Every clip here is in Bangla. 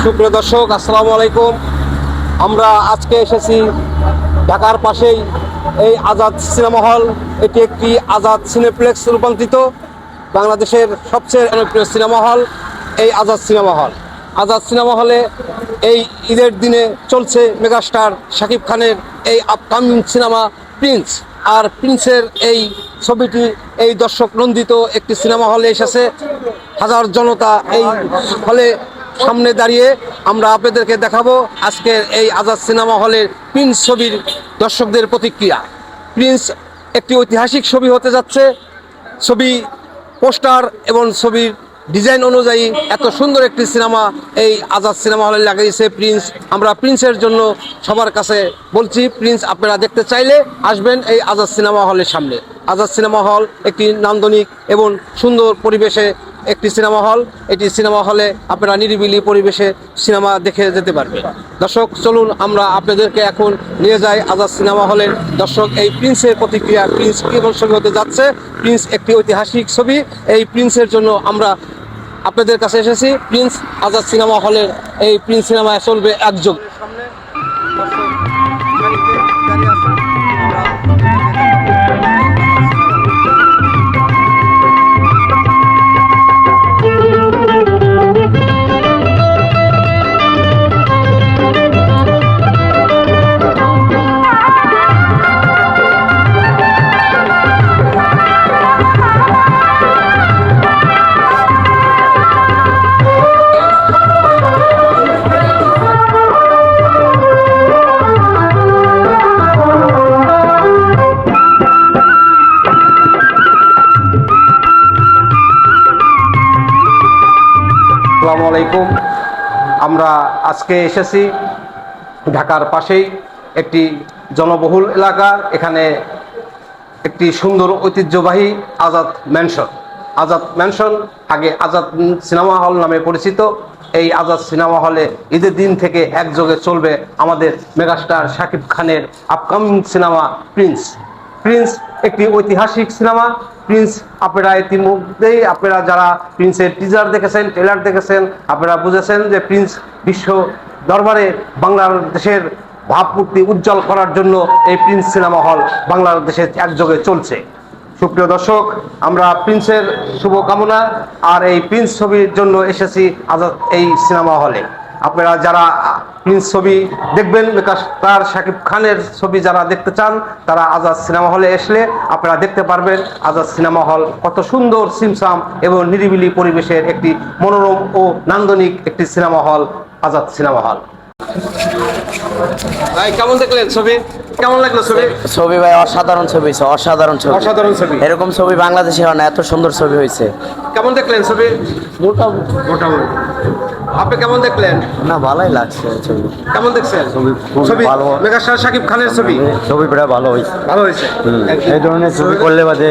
সুপ্রিয় দর্শক, আসসালামু আলাইকুম। আমরা আজকে এসেছি ঢাকার পাশেই এই আজাদ সিনেমা হল। এটি একটি আজাদ সিনেপ্লেক্স রূপান্তরিত বাংলাদেশের সবচেয়ে জনপ্রিয় সিনেমা হল এই Azad cinema hall. Azad cinema হলে এই ঈদের দিনে চলছে মেগাস্টার শাকিব খানের এই আপকামিং সিনেমা প্রিন্স। আর প্রিন্সের এই ছবিটি এই দর্শক নন্দিত একটি সিনেমা হলে এসেছে। হাজার জনতা এই হলে সামনে দাঁড়িয়ে আমরা আপনাদেরকে দেখাবো আজকের এই আজাদ সিনেমা হলের প্রিন্স ছবির দর্শকদের প্রতিক্রিয়া। প্রিন্স একটি ঐতিহাসিক ছবি হতে যাচ্ছে। ছবি পোস্টার এবং ছবির ডিজাইন অনুযায়ী এত সুন্দর একটি সিনেমা এই আজাদ সিনেমা হলে লাগিয়েছে প্রিন্স। আমরা প্রিন্সের জন্য সবার কাছে বলছি, প্রিন্স আপনারা দেখতে চাইলে আসবেন এই আজাদ সিনেমা হলের সামনে। আজাদ সিনেমা হল একটি নান্দনিক এবং সুন্দর পরিবেশে একটি সিনেমা হল। এটি সিনেমা হলে আপনারা নিরিবিলি পরিবেশে সিনেমা দেখে যেতে পারবেন। দর্শক চলুন আমরা আপনাদেরকে এখন নিয়ে যাই আজাদ সিনেমা হলের। দর্শক এই প্রিন্সের প্রতিক্রিয়া, প্রিন্স কেমন ছবি হতে যাচ্ছে। প্রিন্স একটি ঐতিহাসিক ছবি। এই প্রিন্সের জন্য আমরা আপনাদের কাছে এসেছি। প্রিন্স আজাদ সিনেমা হলের এই প্রিন্স সিনেমায় চলবে একযোগ। আসসালামু আলাইকুম। আমরা আজকে এসেছি ঢাকার পাশেই একটি জনবহুল এলাকা। এখানে একটি সুন্দর ঐতিহ্যবাহী আজাদ ম্যানশন। আজাদ ম্যানশন আগে আজাদ সিনেমা হল নামে পরিচিত। এই আজাদ সিনেমা হলে ঈদের দিন থেকে একযোগে চলবে আমাদের মেগাস্টার শাকিব খানের আপকামিং সিনেমা প্রিন্স। প্রিন্স একটি ঐতিহাসিক সিনেমা। প্রিন্স আপনারা ইতিমধ্যেই আপনারা যারা প্রিন্সের টিজার দেখেছেন, ট্রেলার দেখেছেন, আপনারা বুঝেছেন যে প্রিন্স বিশ্ব দরবারে বাংলাদেশের ভাবমূর্তি উজ্জ্বল করার জন্য এই প্রিন্স সিনেমা হল বাংলাদেশে একযোগে চলছে। সুপ্রিয় দর্শক, আমরা প্রিন্সের শুভকামনা আর এই প্রিন্স ছবির জন্য এসেছি আজাদ এই সিনেমা হলে। আপনারা যারা প্রিন্স ছবি দেখবেন, মেগাস্টার শাকিব খানের ছবি যারা দেখতে চান, তারা আজাদ সিনেমা হলে আসলে আপনারা দেখতে পারবেন আজাদ সিনেমা হল কত সুন্দর সিমসাম এবং নিরিবিলি পরিবেশের একটি মনোরম ও নান্দনিক একটি cinema hall Azad cinema hall. ভাই কেমন দেখলেন ছবি? কেমন লাগলো ছবি? ছবি ভাই অসাধারণ ছবি, অসাধারণ ছবি, অসাধারণ ছবি। এরকম ছবি বাংলাদেশে হয় না, এত সুন্দর ছবি হয়েছে। কেমন দেখলেন ছবি? মোটামুটি। আপনি কেমন দেখলেন? না, ভালোই লাগছে ছবি। কেমন দেখছেন ছবি? ভালো। মেগাস্টার শাকিব খানের ছবি, ছবি প্রায় ভালো হয়েছে। ভালো হয়েছে। এই ধরনের ছবি করলে বাদে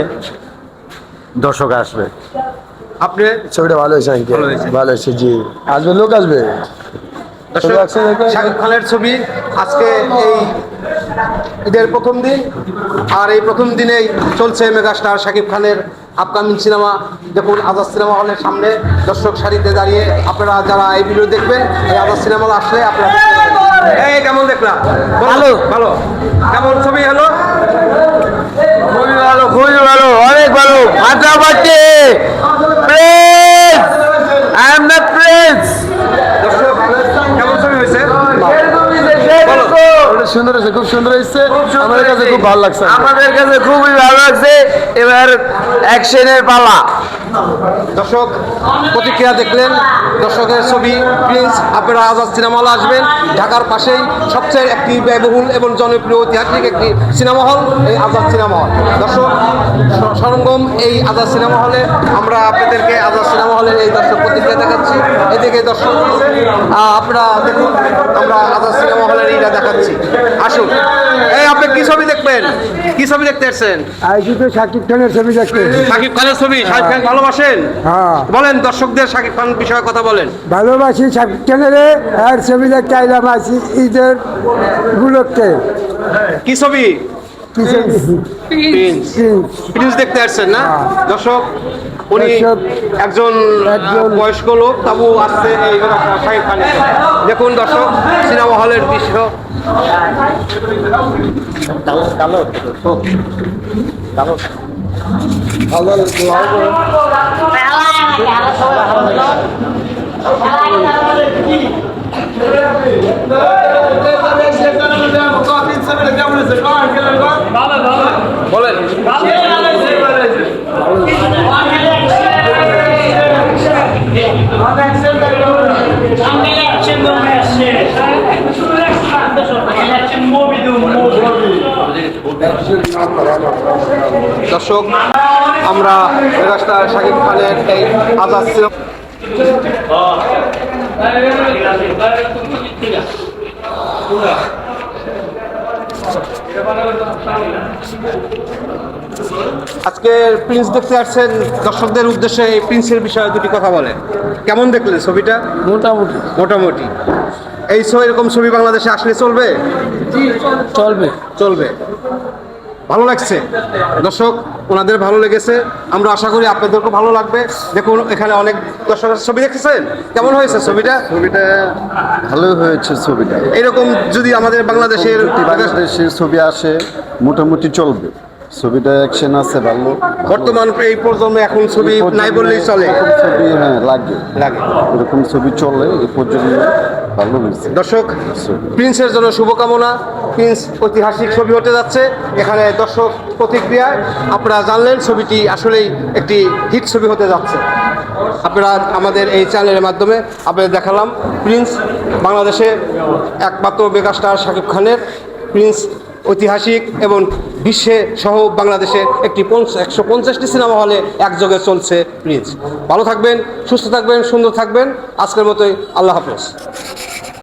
দর্শক আসবে। আপনি ছবিটা ভালো হয়েছে, ভালো হয়েছে। ভালো হয়েছে, জি আসবে, লোক আসবে। শাকিব খানের ছবি আজকে এই ঈদের প্রথম দিন, আর এই প্রথম দিনেই চলছে মেগাস্টার শাকিব খানের আপকামিং সিনেমা। দেখুন আজাদ সিনেমা হলের সামনে দর্শক সারিতে দাঁড়িয়ে আপনারা যারা এই ভিডিও দেখবেন, এই আজাদ সিনেমা হল আসলে আপনারা দেখতে পাবেন। এই কেমন দেখলাম? ভালো। ভালো। কেমন ছবি হলো? খুবই ভালো, খুবই ভালো, অনেক ভালো। ফাটাফাটি Prince, I am the Prince. দর্শক কেমন ছবি হয়েছে? সুন্দর হয়েছে, খুব সুন্দর হয়েছে, আমাদের কাছে খুব ভালো লাগছে। আমাদের কাছে খুবই ভালো লাগছে। এবার অ্যাকশনের পালা। দর্শক প্রতিক্রিয়া দেখলেন, দর্শকের ছবি প্রিন্স। আপনারা আজাদ সিনেমা হল আসবেন। ঢাকার পাশেই সবচেয়ে একটি ব্যয়বহুল এবং জনপ্রিয় ঐতিহাসিক একটি সিনেমা হল এই আজাদ সিনেমা হল। দর্শক সরঞ্জাম এই আজাদ সিনেমা হলে আমরা আপনাদেরকে আজাদ সিনেমা হলের এই দর্শক প্রতিক্রিয়া দেখাচ্ছি। এদিকে দর্শক আপনারা দেখুন, আমরা আজাদ সিনেমা হলের এইটা দেখাচ্ছি। আসুন, এই আপনি কি ছবি দেখবেন? কি ছবি দেখতে এসেছেন? আইসি তো শাকিব খানের ছবি দেখতে। শাকিব খানের ছবি। শাকিব খান ভালোবাসেন? হ্যাঁ, বলেন দর্শকদের শাকিব খান বিষয়ে কথা বলেন। ভালোবাসি শাকিব খানের। আর ছবি দেখতে আইলাম আইসি ঈদের উপলক্ষে। কি ছবি? প্রিন্স দেখতে আসছেন না দর্শক? উনি দর্শক, একজন বয়স্ক লোক, তাবু আসছে এই শাকিব খানের জন্য। দেখুন দর্শক, সিনেমা হলের দৃশ্য। বলেন দর্শক, আমরা মেগাস্টার শাকিব খানের এই আজাদ সিনেমা আজকে প্রিন্স দেখতে আসছেন, দর্শকদের উদ্দেশ্যে এই প্রিন্সের বিষয়ে দুটি কথা বলেন। কেমন দেখলেন ছবিটা? মোটামুটি মোটামুটি। এই এরকম ছবি বাংলাদেশে আসলে চলবে? চলবে। চলবে। ভালো লাগছে দর্শক, ওনাদের ভালো লেগেছে, আমরা আশা করি আপনাদেরকেও ভালো লাগবে। দেখুন এখানে অনেক দর্শক ছবি দেখেছেন, কেমন হয়েছে ছবিটা? ছবিটা ভালো হয়েছে। ছবিটা এরকম যদি আমাদের বাংলাদেশের বাংলাদেশের ছবি আসে মোটামুটি চলবে। ছবিটা অ্যাকশন আছে ভালো। বর্তমান এই প্রজন্মে এখন ছবি নাই বললেই চলে। এরকম ছবি লাগে লাগে এরকম ছবি চলে এই পর্যন্ত ভালো হয়েছে। দর্শক, প্রিন্সের জন্য শুভকামনা। প্রিন্স ঐতিহাসিক ছবি হতে যাচ্ছে। এখানে দর্শক প্রতিক্রিয়ায় আপনারা জানলেন ছবিটি আসলেই একটি হিট ছবি হতে যাচ্ছে। আপনারা আমাদের এই চ্যানেলের মাধ্যমে আপনাদের দেখালাম প্রিন্স বাংলাদেশে একমাত্র মেগাস্টার শাকিব খানের প্রিন্স ঐতিহাসিক এবং বিশ্বে সহ বাংলাদেশে একটি 150টি সিনেমা হলে একযোগে চলছে প্রিন্স। ভালো থাকবেন, সুস্থ থাকবেন, সুন্দর থাকবেন। আজকের মতোই আল্লাহ হাফেজ।